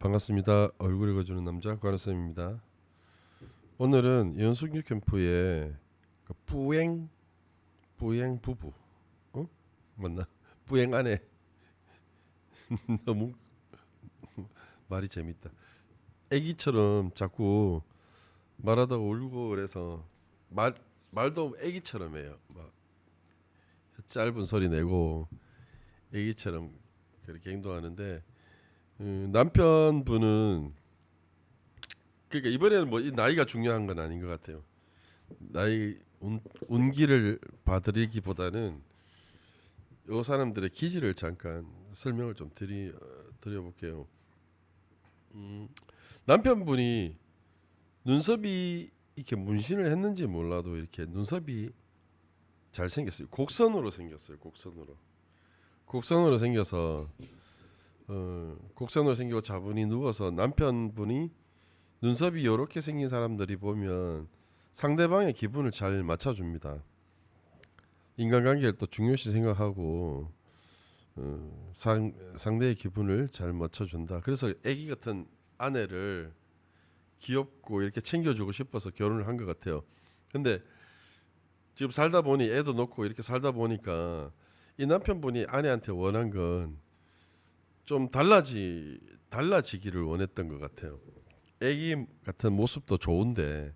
반갑습니다. 얼굴 읽어주는 남자 관우쌤입니다. 오늘은 연숙유 캠프의 그 뿌행 부부, 맞나? 뿌행 아내. 너무 말이 재밌다. 애기처럼 자꾸 말하다가 울고 그래서 말도 애기처럼 해요. 막 짧은 소리 내고 애기처럼 그렇게 행동하는데 남편분은 그러니까 이번에는 뭐 이 나이가 중요한 건 아닌 것 같아요. 나이 운기를 봐드리기보다는 요 사람들의 기질을 잠깐 설명을 좀 드려볼게요. 남편분이 눈썹이 이렇게 문신을 했는지 몰라도 이렇게 눈썹이 잘 생겼어요. 곡선으로 생겼어요. 곡선으로 생겨서 곡선으로 생기고 자분히 누워서 남편분이 눈썹이 이렇게 생긴 사람들이 보면 상대방의 기분을 잘 맞춰줍니다. 인간관계를 또 중요시 생각하고 상대의 기분을 잘 맞춰준다. 그래서 아기 같은 아내를 귀엽고 이렇게 챙겨주고 싶어서 결혼을 한 것 같아요. 근데 지금 살다 보니 애도 놓고 이렇게 살다 보니까 이 남편분이 아내한테 원한 건 좀 달라지기를 원했던 것 같아요. 아기 같은 모습도 좋은데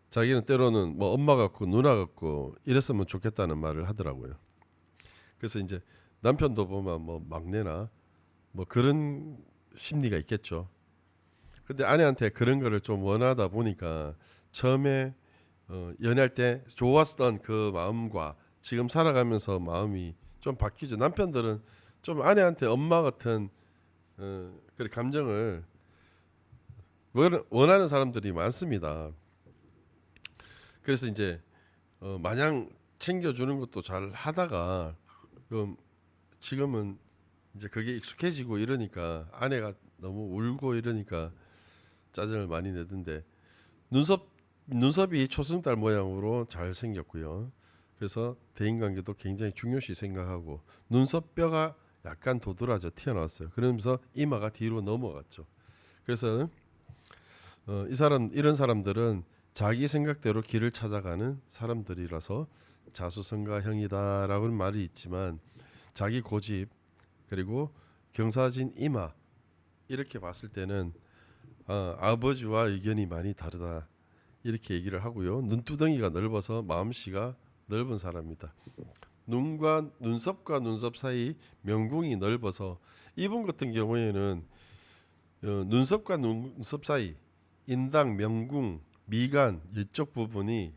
자기는 때로는 뭐 엄마 같고 누나 같고 이랬으면 좋겠다는 말을 하더라고요. 그래서 이제 남편도 보면 뭐 막내나 뭐 그런 심리가 있겠죠. 근데 아내한테 그런 거를 좀 원하다 보니까 처음에 연애할 때 좋았던 그 마음과 지금 살아가면서 마음이 좀 바뀌죠. 남편들은 좀 아내한테 엄마 같은 그런 감정을 원하는 사람들이 많습니다. 그래서 이제 마냥 챙겨주는 것도 잘 하다가 지금은 이제 그게 익숙해지고 이러니까 아내가 너무 울고 이러니까 짜증을 많이 내던데 눈썹이 초승달 모양으로 잘 생겼고요. 그래서 대인관계도 굉장히 중요시 생각하고 눈썹뼈가 약간 도드라져 튀어나왔어요. 그러면서 이마가 뒤로 넘어갔죠. 그래서 이런 사람들은 자기 생각대로 길을 찾아가는 사람들이라서 자수성가형이다라고는 말이 있지만 자기 고집 그리고 경사진 이마 이렇게 봤을 때는 아버지와 의견이 많이 다르다 이렇게 얘기를 하고요. 눈두덩이가 넓어서 마음씨가 넓은 사람이다. 눈썹과 눈썹 사이 명궁이 넓어서 이분 같은 경우에는 눈썹과 눈썹 사이 인당, 명궁, 미간 이쪽 부분이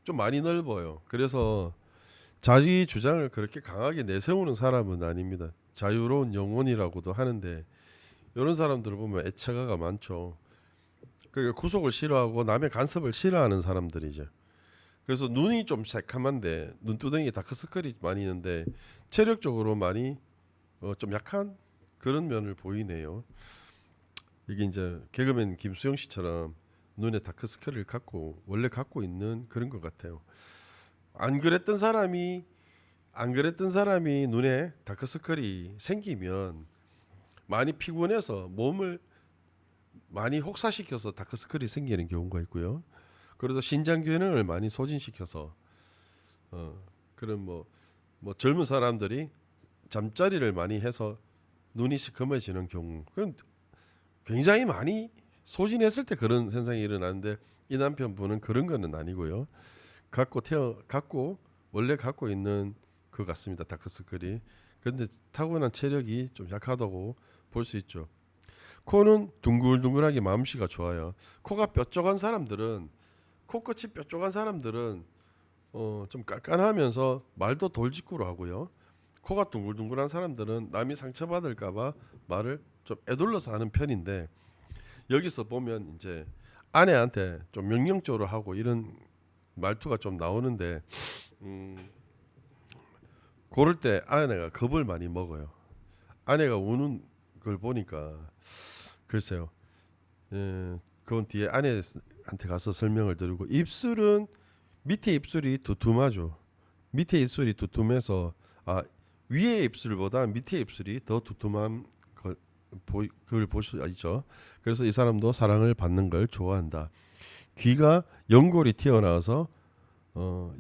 좀 많이 넓어요. 그래서 자기 주장을 그렇게 강하게 내세우는 사람은 아닙니다. 자유로운 영혼이라고도 하는데 이런 사람들을 보면 애처가가 많죠. 그러니까 구속을 싫어하고 남의 간섭을 싫어하는 사람들이죠. 그래서 눈이 좀 새카만데 눈두덩이에 다크서클이 많이 있는데 체력적으로 많이 좀 약한 그런 면을 보이네요. 이게 이제 개그맨 김수영 씨처럼 눈에 다크서클을 원래 갖고 있는 그런 것 같아요. 안 그랬던 사람이 눈에 다크서클이 생기면 많이 피곤해서 몸을 많이 혹사시켜서 다크서클이 생기는 경우가 있고요. 그래서 신장 기능을 많이 소진시켜서 그런 뭐 젊은 사람들이 잠자리를 많이 해서 눈이 시커매지는 경우 그건 굉장히 많이 소진했을 때 그런 현상이 일어나는데 이 남편분은 그런 거는 아니고요. 원래 갖고 있는 것 같습니다. 다크서클이. 근데 타고난 체력이 좀 약하다고 볼 수 있죠. 코는 둥글둥글하게 마음씨가 좋아요. 코가 뾰족한 사람들은 코끝이 뾰족한 사람들은 좀 깐깐하면서 말도 돌직구로 하고요. 코가 둥글둥글한 사람들은 남이 상처받을까봐 말을 좀 애둘러서 하는 편인데 여기서 보면 이제 아내한테 좀 명령적으로 하고 이런 말투가 좀 나오는데 고를 때 아내가 겁을 많이 먹어요. 아내가 우는 걸 보니까 글쎄요. 그건 뒤에 아내한테 가서 설명을 드리고 밑에 입술이 두툼하죠. 밑에 입술이 두툼해서 위에 입술보다 밑에 입술이 더 두툼한 그걸 볼 수 있죠. 그래서 이 사람도 사랑을 받는 걸 좋아한다. 귀가 연골이 튀어나와서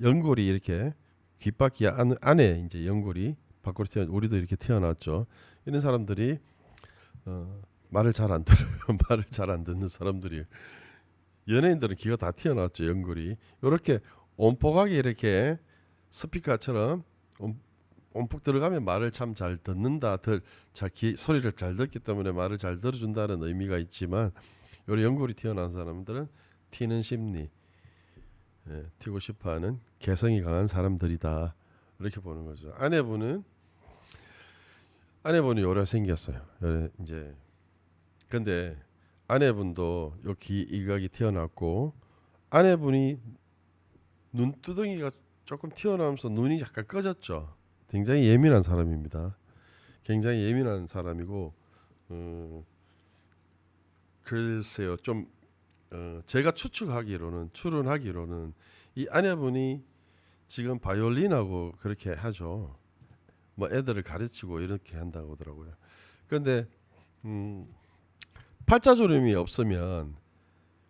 연골이 이렇게 귓바퀴 안에 이제 연골이 밖으로 우리도 이렇게 튀어나왔죠. 이런 사람들이 말을 잘 안 들어요. 말을 잘 안 듣는 사람들이. 연예인들은 귀가 다 튀어나왔죠. 연골이 이렇게 온폭하게 이렇게 스피커처럼 온폭 들어가면 말을 참 잘 듣는다. 소리를 잘 듣기 때문에 말을 잘 들어준다는 의미가 있지만 요런 연골이 튀어나온 사람들은 튀는 심리, 튀고 싶어하는 개성이 강한 사람들이다. 이렇게 보는 거죠. 아내분은 요래 생겼어요. 요래 이제 근데 아내분도 요 이각이 튀어나왔고 아내분이 눈두덩이가 조금 튀어나오면서 눈이 약간 꺼졌죠. 굉장히 예민한 사람입니다. 굉장히 예민한 사람이고 글쎄요 좀 제가 추론하기로는 이 아내분이 지금 바이올린하고 그렇게 하죠. 뭐 애들을 가르치고 이렇게 한다고 하더라고요. 그런데 팔자주름이 없으면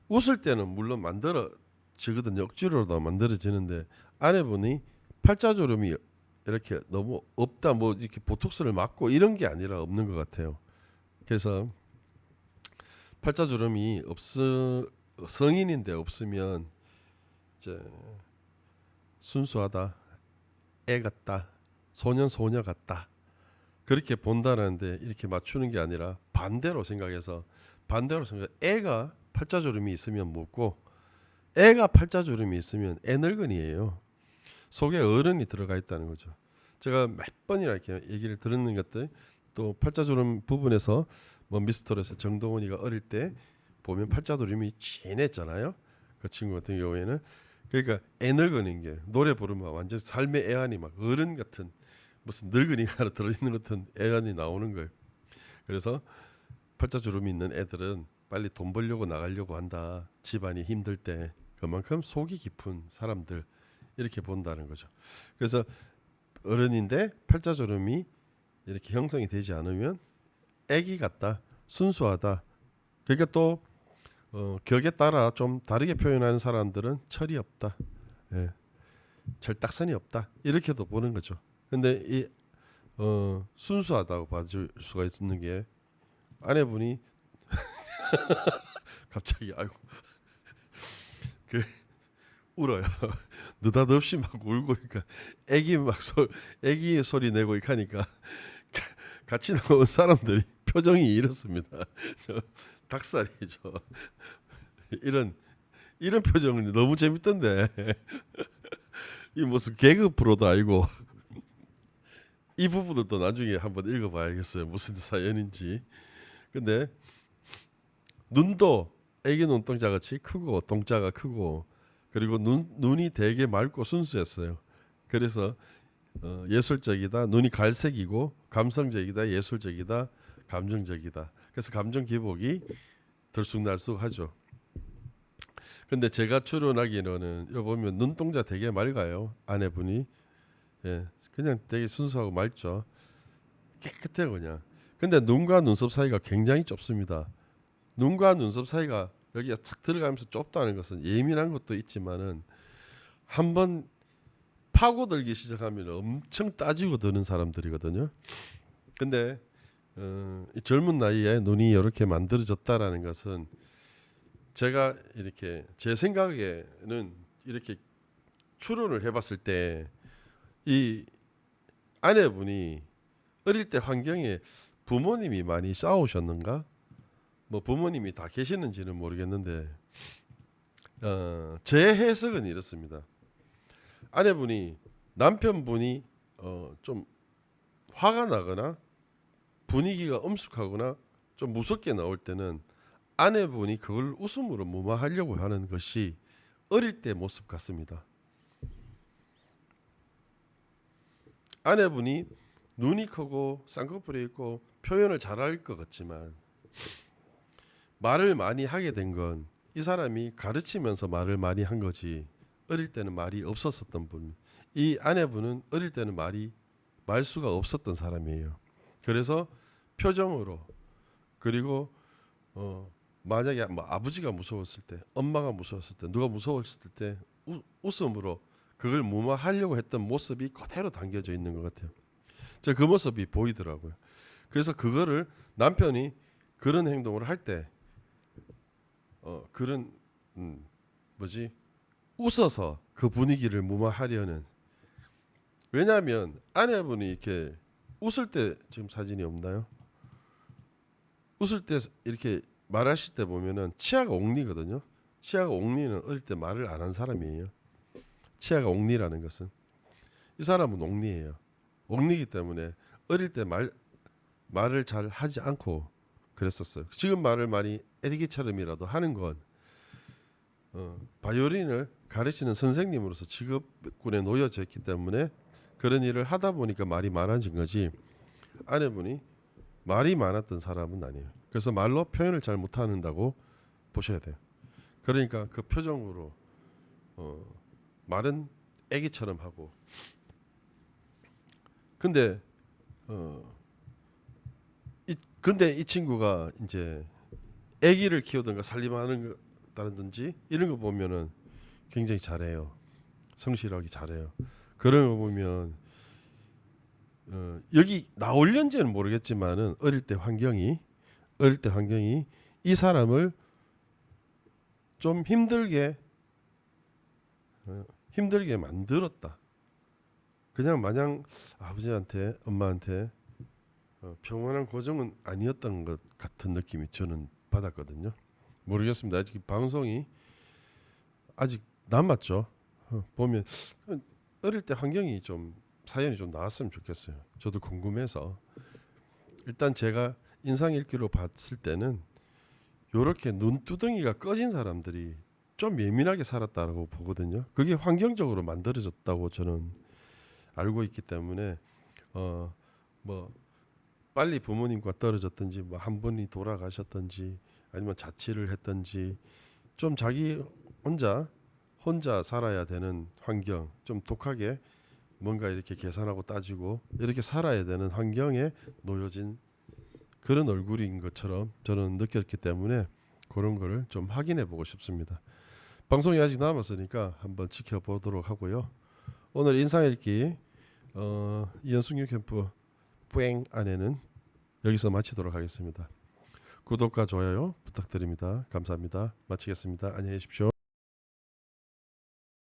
웃을 때는 물론 만들어지거든요. 억지로도 만들어지는데 아내분이 팔자주름이 이렇게 너무 없다 뭐 이렇게 보톡스를 맞고 이런 게 아니라 없는 것 같아요. 그래서 팔자주름이 성인인데 없으면 이제 순수하다, 애 같다, 소녀 같다 그렇게 본다는데 이렇게 맞추는 게 아니라 반대로 생각해서 애가 팔자주름이 있으면 묻고 애가 팔자주름이 있으면 애 늙은이에요. 속에 어른이 들어가 있다는 거죠. 제가 몇 번이나 이렇게 얘기를 들었는 것들 또 팔자주름 부분에서 뭐 미스터리에서 정동원이가 어릴 때 보면 팔자주름이 진했잖아요. 그 친구 같은 경우에는 그러니까 애 늙은인 게 노래 부르면 완전 삶의 애환이 막 어른 같은 무슨 늙은이가 하나 들어있는 같은 애환이 나오는 거예요. 그래서 팔자주름이 있는 애들은 빨리 돈 벌려고 나가려고 한다. 집안이 힘들 때 그만큼 속이 깊은 사람들 이렇게 본다는 거죠. 그래서 어른인데 팔자주름이 이렇게 형성이 되지 않으면 애기 같다, 순수하다. 그러니까 또 격에 따라 좀 다르게 표현하는 사람들은 철이 없다, 철딱선이 없다 이렇게도 보는 거죠. 근데 이 순수하다고 봐줄 수가 있는 게 아내분이 갑자기 아이고 그 울어요. 느닷없이 막 울고 그러니까 애기 소리 내고 하니까 같이 나온 사람들이 표정이 이렇습니다. 저 닭살이죠. 이런 표정은 너무 재밌던데 이 무슨 개그 프로도 아니고 이 부분도 나중에 한번 읽어봐야겠어요. 무슨 사연인지. 근데 눈도 애기 눈동자 같이 크고 동자가 크고 그리고 눈이 되게 맑고 순수했어요. 그래서 예술적이다. 눈이 갈색이고 감성적이다. 예술적이다. 감정적이다. 그래서 감정 기복이 들쑥날쑥하죠. 근데 제가 추론하기로는 여 보면 눈동자 되게 맑아요. 아내분이 그냥 되게 순수하고 맑죠. 깨끗해요 그냥. 근데 눈과 눈썹 사이가 굉장히 좁습니다. 눈과 눈썹 사이가 여기가 착 들어가면서 좁다는 것은 예민한 것도 있지만은 한번 파고들기 시작하면 엄청 따지고 드는 사람들이거든요. 근데 이 젊은 나이에 눈이 이렇게 만들어졌다라는 것은 제가 이렇게 제 생각에는 이렇게 추론을 해봤을 때 이 아내분이 어릴 때 환경에 부모님이 많이 싸우셨는가? 뭐 부모님이 다 계시는지는 모르겠는데 제 해석은 이렇습니다. 아내분이 남편분이 좀 화가 나거나 분위기가 엄숙하거나 좀 무섭게 나올 때는 아내분이 그걸 웃음으로 무마하려고 하는 것이 어릴 때 모습 같습니다. 아내분이 눈이 크고 쌍꺼풀이 있고 표현을 잘할 것 같지만 말을 많이 하게 된 건 이 사람이 가르치면서 말을 많이 한 거지 어릴 때는 말이 없었던 분. 이 아내분은 어릴 때는 말수가 없었던 사람이에요. 그래서 표정으로 그리고 만약에 뭐 아버지가 무서웠을 때, 엄마가 무서웠을 때, 누가 무서웠을 때 웃음으로 그걸 무마하려고 했던 모습이 그대로 담겨져 있는 것 같아요. 제가 그 모습이 보이더라고요. 그래서 그거를 남편이 그런 행동을 할 때 그런 웃어서 그 분위기를 무마하려는, 왜냐하면 아내분이 이렇게 웃을 때, 지금 사진이 없나요? 웃을 때 이렇게 말하실 때 보면은 치아가 옥리거든요. 치아가 옥리는 어릴 때 말을 안 한 사람이에요. 치아가 옥리라는 것은 이 사람은 옥리예요. 옥리기 때문에 어릴 때 말을 잘 하지 않고 그랬었어요. 지금 말을 많이 애기처럼이라도 하는 건 바이올린을 가르치는 선생님으로서 직업군에 놓여져 있기 때문에 그런 일을 하다 보니까 말이 많아진 거지, 아내분이 말이 많았던 사람은 아니에요. 그래서 말로 표현을 잘 못한다고 보셔야 돼요. 그러니까 그 표정으로 말은 애기처럼 하고, 근데 이 친구가 이제 애기를 키우든가 살림하는 다든지 이런 거 보면은 굉장히 잘해요. 성실하게 잘해요. 그런 거 보면 여기 나올련지는 모르겠지만은 어릴 때 환경이 이 사람을 좀 힘들게 만들었다. 그냥 마냥 아버지한테 엄마한테 평온한 고정은 아니었던 것 같은 느낌이 저는 받았거든요. 모르겠습니다. 아직 방송이 아직 남았죠. 보면 어릴 때 환경이 좀 사연이 좀 나왔으면 좋겠어요. 저도 궁금해서. 일단 제가 인상 읽기로 봤을 때는 요렇게 눈두덩이가 꺼진 사람들이 좀 예민하게 살았다고 보거든요. 그게 환경적으로 만들어졌다고 저는 알고 있기 때문에 뭐 빨리 부모님과 떨어졌든지 뭐 한 분이 돌아가셨든지 아니면 자취를 했든지 좀 자기 혼자 살아야 되는 환경, 좀 독하게 뭔가 이렇게 계산하고 따지고 이렇게 살아야 되는 환경에 놓여진 그런 얼굴인 것처럼 저는 느꼈기 때문에 그런 거를 좀 확인해 보고 싶습니다. 방송이 아직 남았으니까 한번 지켜보도록 하고요. 오늘 인상읽기 이현숙 캠프 뿌앵 안에는 여기서 마치도록 하겠습니다. 구독과 좋아요 부탁드립니다. 감사합니다. 마치겠습니다. 안녕히 계십시오.